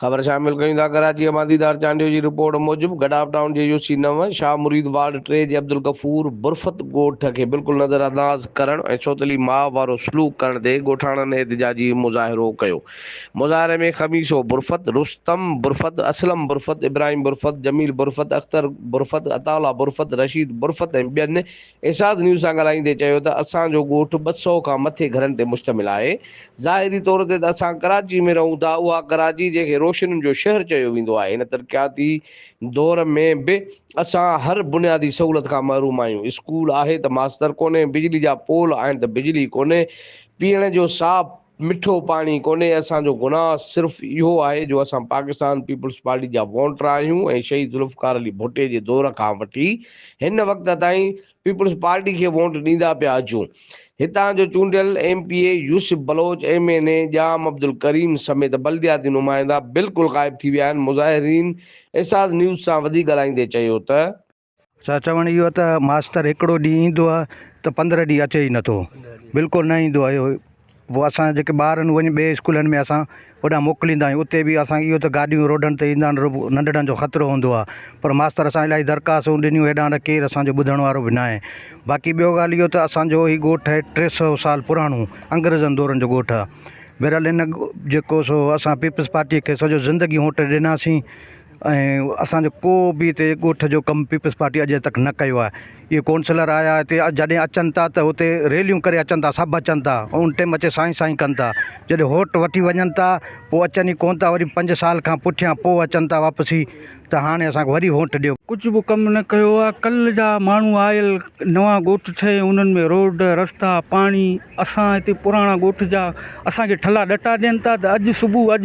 ख़बर शामिल कयूं था। कराची मादीदार चांडियो जी रिपोर्ट मूजिबि गडाफ टाउन जे यूसी 9 शाह मुरीद वार्ड 3 जे अब्दुल गफूर बुरफत ॻोठ खे बिल्कुलु नज़रअंदाज़ करण ऐं चोतली माउ वारो सलूक करण ते ॻोठाणनि एहतिजाजी मुज़ाहिरो कयो। मुज़ाहिरे में खमीसो बुरफत, रुस्तम बुरफत, असलम बुरफत, इब्राहिम बुरफत, जमील बुरफत, अख्तर बुरफत, अताउल्ला बुरफत, रशीद बुरफत ऐं ॿियनि एसाद न्यूज़ सां ॻाल्हाईंदे चयो त असांजो ॻोठु 200 खां मथे घरनि ते मुश्तमिल आहे। ज़ाहिरी तौर ते त असां कराची में रहूं था, उहा कराची जंहिंखे रोशनियुनि जो शहर चयो वेंदो आहे। इन तरक़ियाती दौर में बि असां हर बुनियादी सहूलियत खां महरूम आहियूं। स्कूल आहे त मास्तर कोन्हे, बिजली जा पोल आहिनि त बिजली कोन्हे, पीअण जो साफ़ मिठो पाणी कोन्हे। असांजो गुनाह सिर्फ़ु इहो आहे जो असां पाकिस्तान पीपल्स पार्टी जा वोटर आहियूं ऐं शहीद ज़ुल्फ़िकार अली भुट्टे जे दौर खां वठी हिन वक़्त ताईं पीपल्स पार्टी खे वोट ॾींदा पिया अचूं। हितां जो चूंडियल MPA यूसुफ बलोच, MNA जाम अब्दुल करीम समेत बल्दियाती नुमाइंदा बिल्कुलु ग़ाइब थी विया आहिनि। मुज़ाहिरीन एसाद न्यूज़ सां वधीक ॻाल्हाईंदे चयो त छा चवणु इहो त मास्तर हिकिड़ो ॾींहुं ईंदो आहे त 15 ॾींहं अचे ई नथो, बिल्कुलु न ईंदो आहे। पोइ असां जेके ॿारनि वञी ॿिए स्कूलनि में असां होॾां मोकिलींदा आहियूं, उते बि असां इहो त गाॾियूं रोडनि ते ईंदा आहिनि, नंढड़नि जो ख़तरो हूंदो आहे। पर मास्तर असां इलाही दरख़्वास्तूं ॾिनियूं, हेॾां त केरु असांजो ॿुधण वारो बि न आहे। बाक़ी ॿियो ॻाल्हि इहो त असांजो ही ॻोठु आहे 300 साल पुराणो, अंग्रेज़नि दौरनि जो ॻोठु आहे। बहरहाल इन जेको सो असां पीपल्स पार्टीअ खे सॼो ज़िंदगी वोट ॾिनासीं ऐं असांजो को बि हिते ॻोठ जो कमु पीपल्स पार्टी अॼु तक न कयो आहे। इहे काउंसलर आया हिते, जॾहिं अचनि था त हुते रैलियूं करे अचनि था, सभु अचनि था, उन टाइम अचे साईं साईं कनि था। जॾहिं वोट वठी वञनि था पोइ अचनि ई कोन था, वरी 5 साल खां पुठियां पोइ अचनि था वापसी त हाणे असांखे वरी वोट ॾियो। कुझु बि कमु न कयो आहे। कल्ह जा माण्हू आयल, नवां ॻोठ ठहे, उन्हनि में रोड रस्ता पाणी, असां हिते पुराणा ॻोठ जा असांखे ठला ॾटा ॾियनि था त अॼु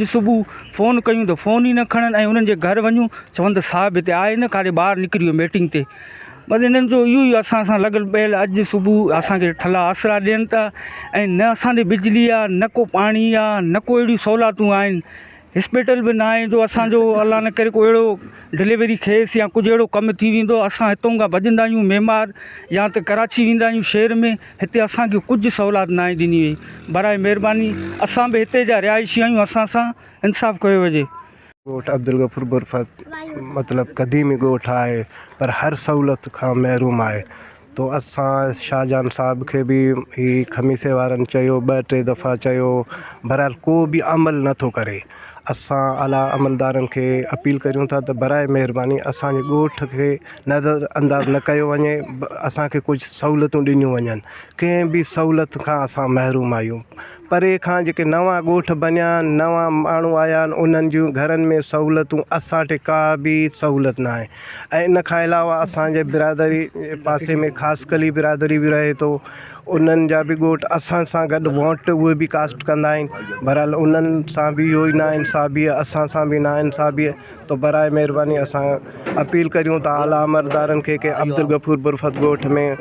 सुबुह फ़ोन कयूं त फ़ोन ई न खणनि ऐं उन्हनि जे घर वञूं चवनि त साहिबु हिते आहे न, काॾे ॿाहिरि निकिरी वियो मीटिंग ते। बस इन्हनि जो इहो ई असां सां लॻल पियल। अॼु सुबुह असांखे ठला आसरा ॾियनि था ऐं न असांजे बिजली आहे, न को पाणी आहे, न को अहिड़ियूं सहूलियतूं आहिनि। हॉस्पिटल बि न आहे जो असांजो अलाह न करे कोई अहिड़ो डिलीवरी खेसि या कुझु अहिड़ो कमु थी वेंदो। असां हितां खां भॼंदा आहियूं मेमार या त कराची वेंदा आहियूं शहर में, हिते असांखे कुझु सहूलियत न आहे ॾिनी वई। बराए महिरबानी असां बि हिते जा रिहाइशी आहियूं, असां सां इंसाफ़ु कयो वञे। ॻोठु अब्दुल गफूर बुरफत मतिलबु क़दीमी ॻोठु आहे, पर हर सहूलियत खां महरूम आहे। तो असां शाहजहान साहब खे बि ही खमीसे वारनि चयो, 2-3 दफ़ा चयो, बहरहाल को बि अमल नथो करे। असां आला अमलदारनि खे अपील करियूं था त बराए महिरबानी असांजे ॻोठ खे नज़रअंदाज़ न कयो वञे, असांखे कुझु सहूलियतूं ॾिनियूं वञनि। कंहिं बि सहूलियत खां असां महिरूम आहियूं। परे खां जेके नवां ॻोठ बनिया, नवां माण्हू आया आहिनि, उन्हनि जूं घरनि में सहूलियतूं असां वटि का बि सहूलियत न आहे। ऐं इन खां अलावा असांजे बिरादरी पासे में ख़ासि कली बिरादरी बि रहे थो, उन्हनि जा बि ॻोठ असां सां गॾु वोट उहे बि कास्ट कंदा आहिनि। बहरहाल उन्हनि सां बि इहो ई नाइंसाफ़ी आहे, असां सां बि नाइंसाफ़ी आहे। तो बराए महिरबानी असां अपील करियूं था आला अमलदारनि खे कि अब्दुल गफूर बुरफत ॻोठ में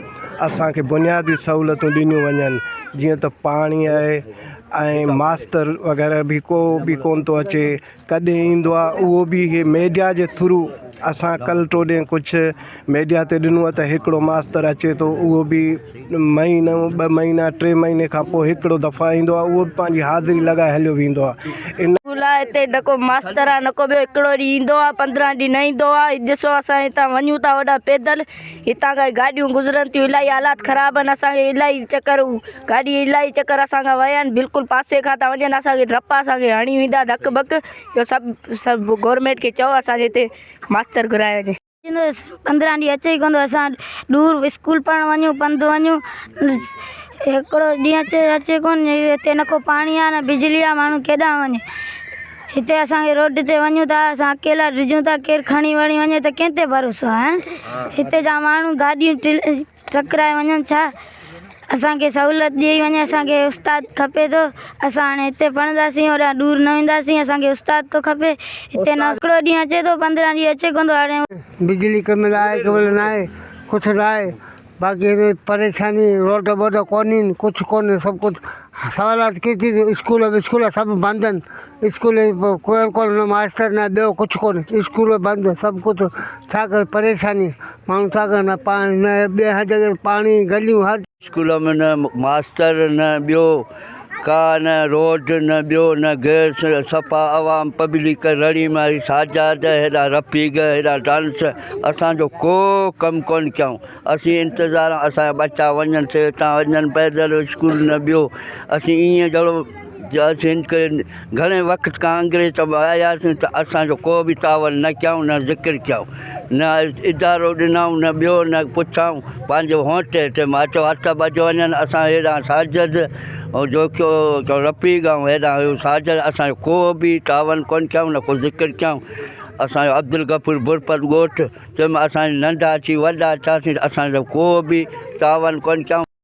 असांखे बुनियादी सहूलियतूं ॾिनियूं वञनि, जीअं त पाणी आहे ऐं मास्तर वग़ैरह बि को बि कोन थो अचे। कॾहिं ईंदो आहे उहो बि इहे मीडिया जे थ्रू। असां कल्ह 2 ॾींहं कुझु मीडिया ते ॾिनो आहे त हिकिड़ो मास्तर अचे थो, उहो बि महीनो 2 महीना 3 महीने खां पोइ हिकिड़ो दफ़ा ईंदो आहे, उहो बि पंहिंजी हाज़िरी लॻाए हलियो वेंदो आहे। इन हिते न को मास्तर आहे, न को ॿियो हिकिड़ो ॾींहुं ईंदो आहे, 15 ॾींहं न ईंदो आहे। ॾिसो असां हितां वञूं था होॾां पैदल, हितां खां गाॾियूं गुज़रनि थियूं, इलाही हालात ख़राबु आहिनि। असांखे इलाही चकर गाॾी इलाही चकर असांखां विया आहिनि, बिल्कुलु पासे खां था वञनि, असांखे डपा असांखे हणी वेंदा धक बक। इहो सभु गवर्नमेंट खे चओ असांजे हिते मास्तर घुराए वञे। 15 ॾींहं अचे ई कोन थो, असां दूर स्कूल पढ़णु वञूं, पंधु वञूं, हिकिड़ो ॾींहुं अचे कोन। हिते न को पाणी आहे, न बिजली आहे, माण्हू केॾांहुं वञे। हिते असांखे रोड ते वञूं था, असां अकेला डिॼूं था, केरु खणी वणी वञे त कंहिं ते भरोसो आहे। हिते जा माण्हू गाॾियूं टकराए वञनि छा। असांखे सहूलियत ॾेई वञे, असांखे उस्ताद खपे थो। असां हाणे हिते पढ़ंदासीं, होॾां दूर न वेंदासीं, असांखे उस्ताद थो खपे। हिते न हिकिड़ो ॾींहुं अचे थो, 15 ॾींहं अचे कोन थो। हाणे बिजली कंहिंमहिल आहे, कंहिंमहिल न आहे, कुझु न आहे। बाक़ी परेशानी रोड वोड कोन्हनि, कुझु कोन्हे, सभु कुझु सवालात केतिरी। स्कूल सभु बंदि आहिनि, स्कूल कोन न मास्तर न ॿियो कुझु कोन्हे, स्कूल बंदि सभु कुझु। छा करे परेशानी, माण्हू छा करे, न पाणी, न ॿिए हर जॻह पाणी, गलियूं, हर स्कूल में न मास्तर, न ॿियो का न रोड न ॿियो न गैस सफ़ा आवाम पब्लिक रड़ी मारी साजाद हेॾा रफ़ीग हेॾा डांस असांजो को कमु कोन कयूं असीं इंतज़ार असांजा बच्चा वञनि से हितां वञनि पैदल स्कूल न ॿियो असीं ईअं जहिड़ो असीं घणे वक़्त खां अंग्रेज आयासीं त असांजो को बि तावन न कयूं न ज़िक्र कयूं न इदारो ॾिनऊं न ॿियो न पुछऊं पंहिंजो होंठे ते मां चयो हथ भॼ वञनि असां हेॾा साजद ऐं जोखियो रफ़ीक ऐं हेॾा साजद असांजो को बि तावन कोन कयूं न को ज़िक्र कयूं असांजो अब्दुल गफूर बुरफत ॻोठु तंहिंमां असांजा नंढा अची वॾा थियासीं असांजो को बि तावन कोन कयूं